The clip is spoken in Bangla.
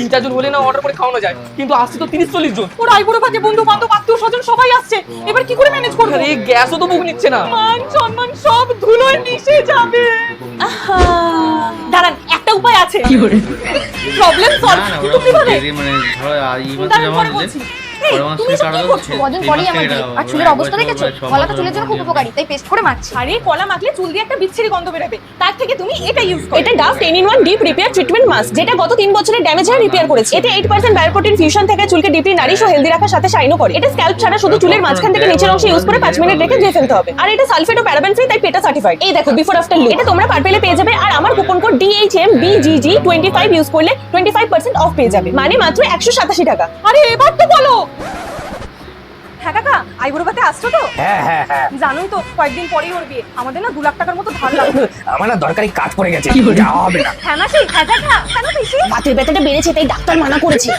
3-4 জন হলে না অর্ডার করে খাওয়ানো যায়, কিন্তু আসছে তো 30-40 জন। ওর আইবুড়ো ভাতে বন্ধু বান্ধব আত্মীয় স্বজন সবাই আসছে, এবার কি করে ম্যানেজ করবো? আরে গ্যাসও তো বুক নিচ্ছে না। মান সম্মান সব ধুলোয় মিশে যাবে। দাঁড়ান, একটা উপায় আছে। Problem solve. তুমি ভাবে মানে ধরো এই মাসে দাঁড়ান, জমা পরে দিলে বলছি। এই, পরের মাসে তুমি এসব টাকা কি করছো? কদিন পরেই আমার বিয়ে। আর চুলের অবস্থা দেখেছো? কলা তো চুলের জন্য খুব উপকারী, তাই পেস্ট করে মাখছি। আরে কলা মাখলে চুল দিয়ে একটা বিচ্ছিরি গন্ধ বেরোবে, তার থেকে তুমি এটা ইউজ করো। এটা Dove 10-in-1 deep repair treatment mask, যেটা গত 3 বছরের ড্যামেজ হেয়ার রিপেয়ার করেছে। এতে 8% বায়োপ্রোটিন ফিউশন থেকে চুলকে ডিপলি নারিশ ও হেলদি রাখার সাথে শাইনও করে। এটা স্ক্যাল্প ছাড়া শুধু চুলের মাঝখান থেকে নিচের অংশে ইউজ করে 5 মিনিট রেখে ধুয়ে ফেলতে হবে। আর এটা সালফেট ও প্যারাবেন ফ্রি, তাই পেটা সার্টিফাইড। এই দেখো বিফোর আফটার লুক, এটা তোমরা পার্পেলে পেয়ে যাবে। আর আমার কুপন কোড DHMBGG25 ইউজ করলে 25% অফ পেয়ে যাবে, মানে মাত্র 187 টাকা। আরে এবার তো বলো। হ্যাঁ কাকা, আইবুড়ো ভাতে আসছো তো? হ্যাঁ হ্যাঁ হ্যাঁ, জানোই তো কয়েকদিন পরেই ওর বিয়ে, আমাদের না 2 লাখ টাকার মতো ধার লাগবে। আমার না দরকারি কাজ পড়ে গেছে, যাওয়া হবে না। হ্যাঁ মাসি, হ্যাঁ কাকা, কেন পিসি? বাতের ব্যথাটা বেড়েছে, তাই ডাক্তার মানা করেছে।